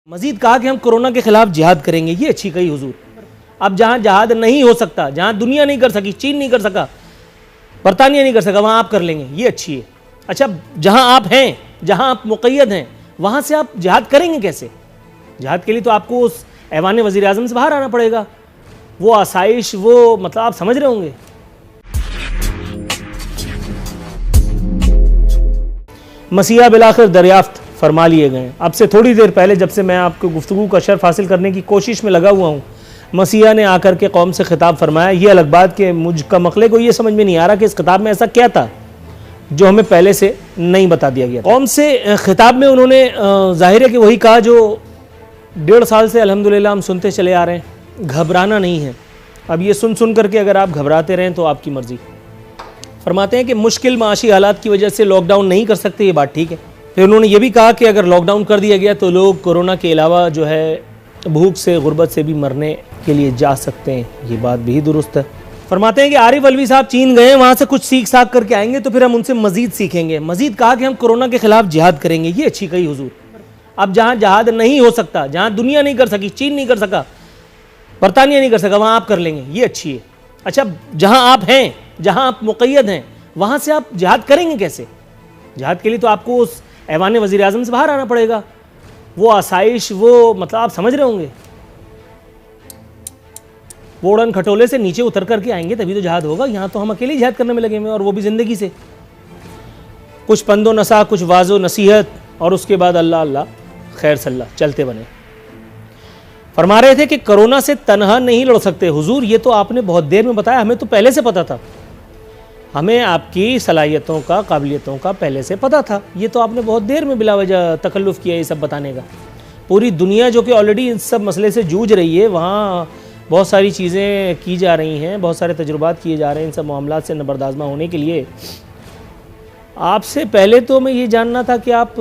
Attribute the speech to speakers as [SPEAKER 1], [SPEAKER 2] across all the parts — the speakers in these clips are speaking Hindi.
[SPEAKER 1] मजीद कहा कि हम कोरोना के खिलाफ जिहाद करेंगे, ये अच्छी कही हुजूर। अब जहाँ जिहाद नहीं हो सकता, जहाँ दुनिया नहीं कर सकी, चीन नहीं कर सका, बरतानिया नहीं कर सका, वहाँ आप कर लेंगे, ये अच्छी है। अच्छा, जहाँ आप हैं, जहाँ आप मुक़य्यद हैं, वहाँ से आप जिहाद करेंगे कैसे? जिहाद के लिए तो आपको उस ऐवान वज़ीर आज़म से बाहर आना पड़ेगा। वो आसाइश, वो मतलब आप समझ रहे होंगे। मसीहा बिलाखिर दरियाफ्त फरमा लिए गए। अब से थोड़ी देर पहले, जब से मैं आपको गुफ्तगू का शर्फ हासिल करने की कोशिश में लगा हुआ हूँ, मसीहा ने आकर के कौम से खिताब फरमाया। ये अलग बात कि मुझ का मकले को ये समझ में नहीं आ रहा कि इस खिताब में ऐसा क्या था जो हमें पहले से नहीं बता दिया गया। कौम से खिताब में उन्होंने जाहिर है कि वही कहा जो 1.5 साल से अल्हम्दुलिल्लाह हम सुनते चले आ रहे हैं, घबराना नहीं है। अब ये सुन करके अगर आप घबराते रहें तो आपकी मर्ज़ी। फरमाते हैं कि मुश्किल माशी हालात की वजह से लॉकडाउन नहीं कर सकते, ये बात ठीक है। फिर उन्होंने ये भी कहा कि अगर लॉकडाउन कर दिया गया तो लोग कोरोना के अलावा जो है भूख से, गुर्बत से भी मरने के लिए जा सकते हैं, ये बात भी दुरुस्त है। फरमाते हैं कि आरिफ अलवी साहब चीन गए, वहाँ से कुछ सीख साख करके आएंगे तो फिर हम उनसे मजीद सीखेंगे। मजीद कहा कि हम कोरोना के खिलाफ जिहाद करेंगे, ये अच्छी कही हुजूर। अब जहाँ जिहाद नहीं हो सकता, जहाँ दुनिया नहीं कर सकी, चीन नहीं कर सका, बरतानिया नहीं कर सका, वहाँ आप कर लेंगे, ये अच्छी है। अच्छा, जहाँ आप हैं, जहाँ आप मुक़य्यद हैं, वहाँ से आप जिहाद करेंगे कैसे? जिहाद के लिए तो आपको उस ऐवान वज़ीर आज़म से बाहर आना पड़ेगा। वो आसाइश, वो मतलब आप समझ रहे होंगे। वो उड़न खटोले से नीचे उतर करके आएंगे तभी तो जिहाद होगा। यहाँ तो हम अकेले जिहाद करने में लगे हुए, और वो भी ज़िंदगी से। कुछ पंदो नसा, कुछ वाजो नसीहत, और उसके बाद अल्लाह अल्लाह खैर सल्ला चलते बने। फरमा रहे थे कि कोरोना से तनहा नहीं लड़ सकते हुजूर, ये तो आपने बहुत देर में बताया, हमें तो पहले से पता था। हमें आपकी सलाहियतों का, काबिलियतों का पहले से पता था। ये तो आपने बहुत देर में बिलावजह तकल्लुफ़ किया ये सब बताने का। पूरी दुनिया जो कि ऑलरेडी इस सब मसले से जूझ रही है, वहाँ बहुत सारी चीज़ें की जा रही हैं, बहुत सारे तजुर्बात किए जा रहे हैं इन सब मामलात से नबरदाज़मा होने के लिए। आपसे पहले तो मैं ये जानना था कि आप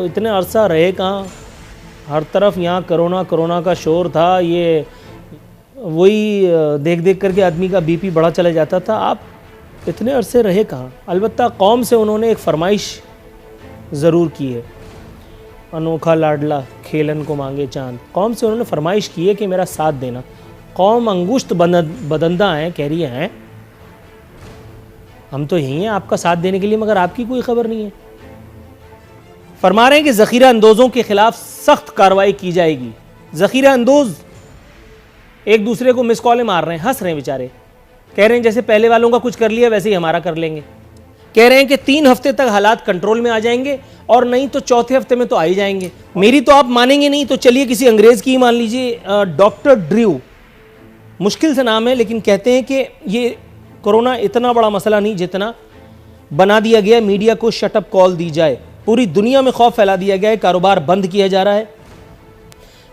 [SPEAKER 1] इतने अरसा रहे कहाँ। हर तरफ यहाँ कोरोना का शोर था, ये वही देख देख करके आदमी का बीपी बढ़ा चला जाता था। आप इतने अरसे रहे कहाँ? अलबत्ता कौम से उन्होंने एक फरमाइश ज़रूर की है, अनोखा लाडला खेलन को मांगे चांद। कौम से उन्होंने फरमाइश की है कि मेरा साथ देना। कौम अंगुश्त बदंदा है, कह रही है हम तो यहीं हैं आपका साथ देने के लिए, मगर आपकी कोई खबर नहीं है। फरमा रहे हैं कि ज़ख़ीरा अंदोज़ों के ख़िलाफ़ सख्त कार्रवाई की जाएगी। ज़ख़ीरा अंदोज़ एक दूसरे को मिस कॉलें मार रहे हैं, हंस रहे हैं बेचारे, कह रहे हैं जैसे पहले वालों का कुछ कर लिया वैसे ही हमारा कर लेंगे। कह रहे हैं कि 3 हफ्ते तक हालात कंट्रोल में आ जाएंगे, और नहीं तो चौथे हफ्ते में तो आ ही जाएंगे। मेरी तो आप मानेंगे नहीं, तो चलिए किसी अंग्रेज़ की मान लीजिए, डॉक्टर ड्रू, मुश्किल से नाम है, लेकिन कहते हैं कि ये कोरोना इतना बड़ा मसला नहीं जितना बना दिया गया। मीडिया को शटअप कॉल दी जाए, पूरी दुनिया में खौफ फैला दिया गया है, कारोबार बंद किया जा रहा है।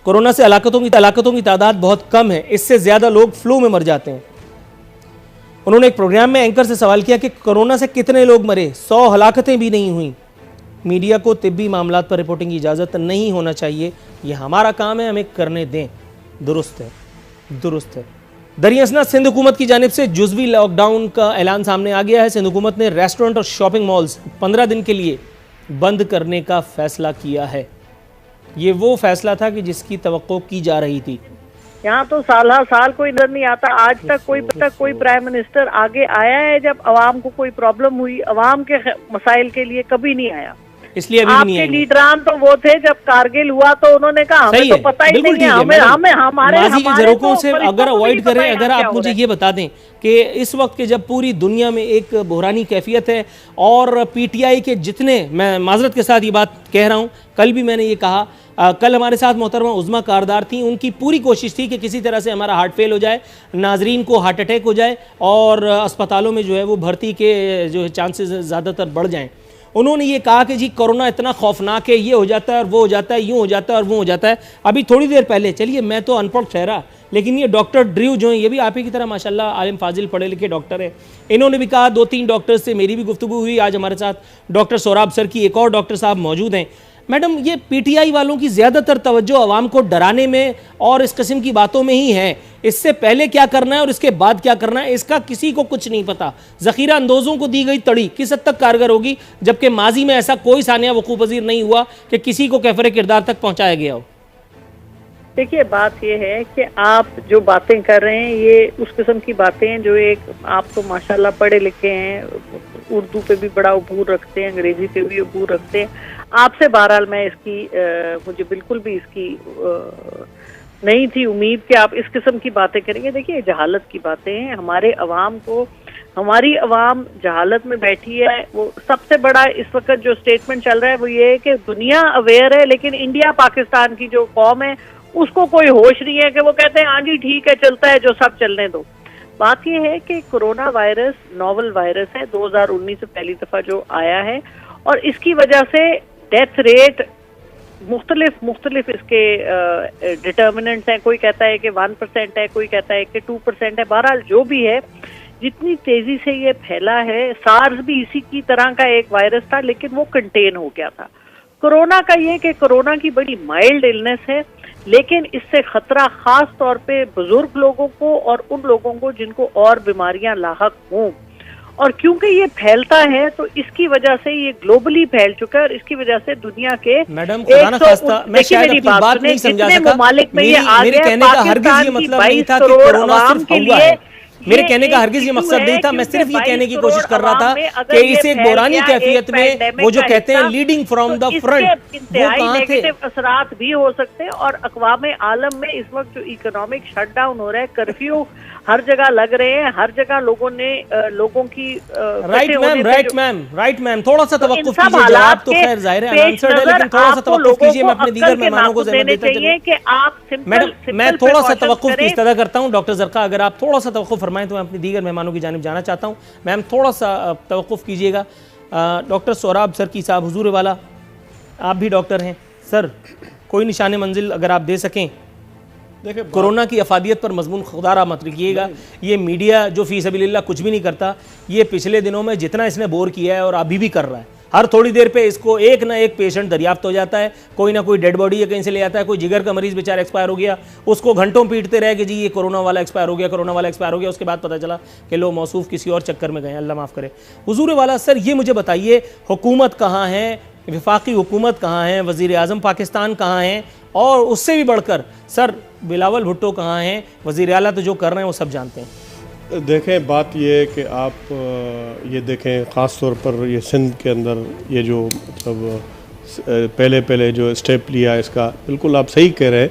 [SPEAKER 1] कोरोना से हलाकतों की तादाद बहुत कम है, इससे ज़्यादा लोग फ्लू में मर जाते हैं। उन्होंने एक प्रोग्राम में एंकर से सवाल किया कि कोरोना से कितने लोग मरे, 100 हलाकतें भी नहीं हुई। मीडिया को तिब्बी मामलात पर रिपोर्टिंग की इजाज़त नहीं होना चाहिए, ये हमारा काम है, हमें करने दें। दुरुस्त है, दुरुस्त है। दरियासना सिंध हुकूमत की जानिब से जुज़वी लॉकडाउन का ऐलान सामने आ गया है। सिंध हुकूमत ने रेस्टोरेंट और शॉपिंग मॉल्स 15 दिन के लिए बंद करने का फ़ैसला किया है। ये वो फैसला था कि जिसकी तवक्को की जा रही थी।
[SPEAKER 2] यहाँ तो साल कोई नजर नहीं आता। आज तक कोई प्राइम मिनिस्टर आगे आया है जब अवाम को कोई प्रॉब्लम हुई, अवाम के मसाइल के लिए कभी नहीं आया।
[SPEAKER 1] इसलिए अभी नहीं
[SPEAKER 2] आपके लीडरान तो वो थे जब कारगिल हुआ तो उन्होंने कहा हमें तो पता ही नहीं है, हमें हमारे
[SPEAKER 1] ज़रूरतों से अगर अवॉइड करें। अगर आप मुझे ये बता दें कि इस वक्त के जब पूरी दुनिया में एक बहरानी कैफियत है, और पीटीआई के जितने, मैं माजरत के साथ ये बात कह रहा हूँ, कल भी मैंने ये कहा, कल हमारे साथ मोहतरमा उज़्मा कारदार थी, उनकी पूरी कोशिश थी कि किसी तरह से हमारा हार्ट फेल हो जाए, नाजरीन को हार्ट अटैक हो जाए, और अस्पतालों में जो है वो भर्ती के जो है चांसेस ज़्यादातर बढ़ जाएं। उन्होंने ये कहा कि जी कोरोना इतना खौफनाक है, ये हो जाता है और वो हो जाता है, यूँ हो जाता है और वो हो जाता है। अभी थोड़ी देर पहले, चलिए मैं तो अनपढ़ ठहरा, लेकिन ये डॉक्टर ड्रू जो हैं, ये भी आप ही की तरह माशाल्लाह आलिम फाजिल पढ़े लिखे डॉक्टर है। इन्होंने भी कहा, 2-3 डॉक्टर्स से मेरी भी गुफ्तगू हुई। आज हमारे साथ डॉक्टर सोराब सर की एक और डॉक्टर साहब मौजूद हैं। मैडम, ये पीटीआई वालों की ज़्यादातर तवज्जो आवाम को डराने में और इस किस्म की बातों में ही है। इससे पहले क्या करना है और इसके बाद क्या करना है, इसका किसी को कुछ नहीं पता। ज़ख़ीरा अंदोज़ों को दी गई तड़ी किस हद तक कारगर होगी, जबकि माजी में ऐसा कोई सानिया वकूफ़ पज़ीर नहीं हुआ कि किसी को कैफ़र किरदार तक पहुँचाया गया हो।
[SPEAKER 2] देखिए, बात ये है कि आप जो बातें कर रहे हैं ये उस किस्म की बातें हैं जो एक, आप तो माशाल्लाह पढ़े लिखे हैं, उर्दू पे भी बड़ा अबूर रखते हैं, अंग्रेजी पे भी अबूर रखते हैं। आपसे बहरहाल मैं इसकी मुझे बिल्कुल भी इसकी नहीं थी उम्मीद कि आप इस किस्म की बातें करेंगे। देखिए, जहालत की बातें हैं। हमारी अवाम जहालत में बैठी है। वो सबसे बड़ा इस वक्त जो स्टेटमेंट चल रहा है वो ये है कि दुनिया अवेयर है, लेकिन इंडिया पाकिस्तान की जो कौम है उसको कोई होश नहीं है, कि वो कहते हैं हाँ जी ठीक है, चलता है जो सब चलने दो। बात यह है कि कोरोना वायरस नोवल वायरस है, 2019 से पहली दफा जो आया है, और इसकी वजह से डेथ रेट मुख्तलिफ इसके डिटर्मिनेंट्स हैं। कोई कहता है कि 1% है, कोई कहता है कि 2% है। बहरहाल जो भी है, जितनी तेजी से ये फैला है, सार्स भी इसी की तरह का एक वायरस था, लेकिन वो कंटेन हो गया था। कोरोना का ये कि कोरोना की बड़ी माइल्ड इलनेस है, लेकिन इससे खतरा खास तौर पे बुजुर्ग लोगों को और उन लोगों को जिनको और बीमारियां लाहक हों। और क्योंकि ये फैलता है तो इसकी वजह से ये ग्लोबली फैल चुका है, और इसकी वजह से दुनिया के
[SPEAKER 1] मैडम खुदा न खास्ता, मैं शायद अपनी बात नहीं समझा सका। मेरे कहने का हरगिज ये मतलब नहीं था कि कोरोना सिर्फ हुआ है। मेरे कहने का हरगिज ये मकसद नहीं था। मैं सिर्फ ये कहने की कोशिश कर रहा था कि इस एक दौरानी कैफियत में वो जो कहते हैं लीडिंग फ्रॉम द फ्रंट, वो कहाँ थे?
[SPEAKER 2] असरात भी हो सकते हैं। और अक़वाम आलम में इस वक्त जो इकोनॉमिक शटडाउन हो रहा है, कर्फ्यू हर जगह लग रहे हैं, हर जगह लोगों की
[SPEAKER 1] राइट मैम थोड़ा सा तवक्कुफ कीजिए। जवाब तो खैर जाहिर है आंसर्ड है, लेकिन थोड़ा सा तवक्कुफ कीजिए। मैं अपने दीगर मेहमानों को ज़हमत देता चलूं। मैडम, मैं थोड़ा सा तवक्कुफ की इस्तदा करता हूं। डॉक्टर ज़रक़ा, अगर आप थोड़ा सा तवक्कुफ फरमाएं तो मैं अपने दीगर मेहमानों की जानिब जाना चाहता हूं। मैम थोड़ा सा तवक्कुफ कीजिएगा। डॉक्टर सोहराब सरकी साहब, हुजूर वाला, आप भी डॉक्टर हैं सर, कोई निशान मंजिल अगर आप दे सकें। देखिए, कोरोना की अफादियत पर मजमून खुदारा मत लिखिएगा। ये मीडिया जो फी सबीलिल्लाह कुछ भी नहीं करता, ये पिछले दिनों में जितना इसने बोर किया है और अभी भी कर रहा है, हर थोड़ी देर पे इसको एक ना एक पेशेंट दरियाफ्त हो जाता है, कोई ना कोई डेड बॉडी है कहीं से ले आता है, कोई जिगर का मरीज बेचारा एक्सपायर हो गया, उसको घंटों पीटते रहे कि जी ये कोरोना वाला एक्सपायर हो गया, कोरोना वाला एक्सपायर हो गया। उसके बाद पता चला कि लो मौसूफ किसी और चक्कर में गए, अल्लाह माफ़ करे। हुजूर वाला सर, ये मुझे बताइए, हुकूमत कहाँ है, वफाकी हुकूमत कहाँ है, वज़ीर आज़म पाकिस्तान कहाँ हैं, और उससे भी बढ़कर सर बिलावल भुट्टो कहाँ हैं? वज़ीर आला तो जो कर रहे हैं वो सब जानते हैं।
[SPEAKER 3] देखें, बात ये है कि आप ये देखें, ख़ास तौर पर ये सिंध के अंदर ये जो मतलब पहले जो स्टेप लिया इसका, बिल्कुल आप सही कह रहे हैं।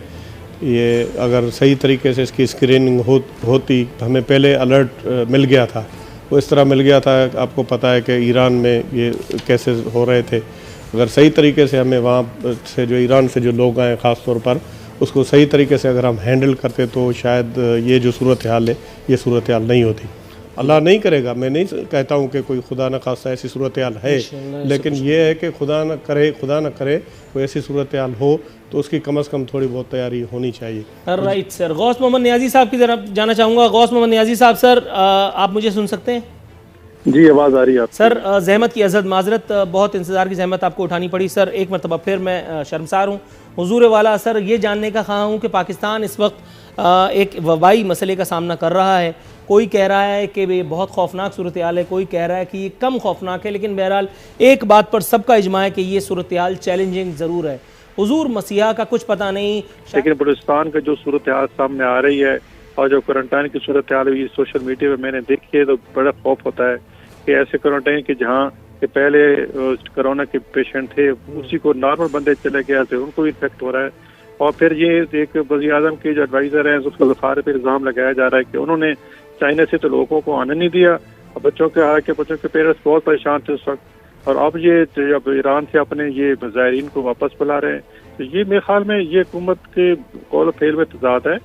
[SPEAKER 3] ये अगर सही तरीके से इसकी स्क्रीनिंग होती, हमें पहले अलर्ट मिल गया था, वो इस तरह मिल गया था। आपको पता है कि ईरान में ये केसेस हो रहे थे। अगर सही तरीके से हमें वहाँ से जो ईरान से जो लोग आए ख़ास तौर पर, उसको सही तरीके से अगर हम हैंडल करते तो शायद ये जो सूरत हाल है, ये सूरत हाल नहीं होती। अल्लाह नहीं करेगा, मैं नहीं कहता हूँ कि कोई खुदा न खास्ता ऐसी सूरत हाल है, लेकिन ये है कि खुदा न करे कोई ऐसी सूरत हाल हो तो उसकी कम से कम थोड़ी बहुत तैयारी होनी चाहिए।
[SPEAKER 1] राइट सर, गौस मोहम्मद नियाजी साहब की तरफ जाना चाहूँगा। गौस मोहम्मद नियाजी साहब, सर आप मुझे सुन सकते हैं?
[SPEAKER 4] जी, आवाज़ आ रही है
[SPEAKER 1] सर। जहमत की अज़द, माजरत, बहुत इंतज़ार की जहमत आपको उठानी पड़ी सर। एक मरतबा फिर मैं शर्मसार हूँ। हुजूर वाला सर, ये जानने का ख्वाह हूँ कि पाकिस्तान इस वक्त एक वबाई मसले का सामना कर रहा है। कोई कह रहा है कि ये बहुत खौफनाक सूरत हाल है, कोई कह रहा है कि ये कम खौफनाक है, लेकिन बहरहाल एक बात पर सबका इजमा है कि ये सूरत हाल चैलेंजिंग ज़रूर है। हुजूर मसीहा का कुछ पता नहीं,
[SPEAKER 4] लेकिन बलूचिस्तान का जो सूरत हाल सामने आ रही है और जो क्वारंटाइन की सूरत हाल हुई सोशल मीडिया पर मैंने देखी है, तो बड़ा खौफ होता है कि ऐसे क्वारंटाइन के जहाँ के पहले कोरोना के पेशेंट थे, उसी को नॉर्मल बंदे चले गए थे, उनको भी इन्फेक्ट हो रहा है। और फिर ये एक वज़ीर आज़म के जो एडवाइज़र हैं, उसको ज़फ़ार पर इल्ज़ाम लगाया जा रहा है कि उन्होंने चाइना से तो लोगों को आने नहीं दिया, और बच्चों के पेरेंट्स बहुत परेशान थे उस वक्त, और अब ये जब ईरान से अपने ये ज़ायरीन को वापस बुला रहे हैं, तो ये मेरे ख्याल में ये हुकूमत के कौल फेल में तजाद है।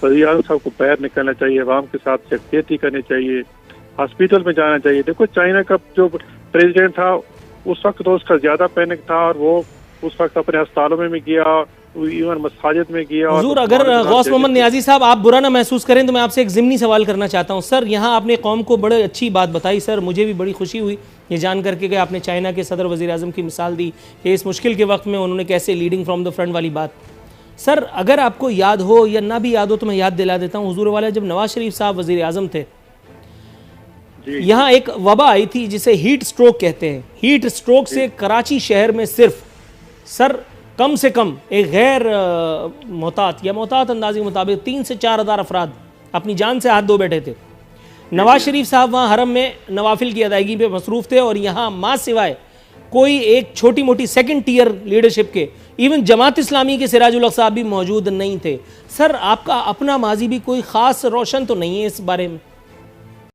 [SPEAKER 4] वज़ीर आज़म साहब को बाहर निकलना चाहिए, अवाम के साथ यकजहती करनी चाहिए, हॉस्पिटल में जाना चाहिए। देखो, चाइना का जो प्रेसिडेंट था उस वक्त तो उसका ज्यादा पैनिक था, और वो उस वक्त अपने अस्पतालों में भी गया, इवन मसाजिद में गया।
[SPEAKER 1] हुजूर, अगर गौस मोहम्मद नियाजी साहब आप बुरा ना महसूस करें तो मैं आपसे एक ज़िमनी सवाल करना चाहता हूं। सर, यहाँ आपने कौम को बड़ी अच्छी बात बताई सर, मुझे भी बड़ी खुशी हुई ये जान करके कि आपने चाइना के सदर वज़ीर आज़म की मिसाल दी कि इस मुश्किल के वक्त में उन्होंने कैसे लीडिंग फ्रॉम द फ्रंट वाली बात। सर, अगर आपको याद हो या ना भी याद हो तो मैं याद दिला देता हूँ। हुजूर वाला, जब नवाज शरीफ साहब वज़ीर आज़म थे, यहाँ एक वबा आई थी जिसे हीट स्ट्रोक कहते हैं। हीट स्ट्रोक से कराची शहर में सिर्फ सर कम से कम एक गैर मोहतात या मोहतात अंदाजे के मुताबिक 3 से 4 हज़ार अफराद अपनी जान से हाथ धो बैठे थे। नवाज शरीफ साहब वहाँ हरम में नवाफिल की अदायगी पे मसरूफ़ थे और यहाँ माँ सिवाय कोई एक छोटी मोटी सेकंड टीयर लीडरशिप के, इवन जमात इस्लामी के सिराजुल हक साहब भी मौजूद नहीं थे। सर, आपका अपना माजी भी कोई ख़ास रोशन तो नहीं है इस बारे में?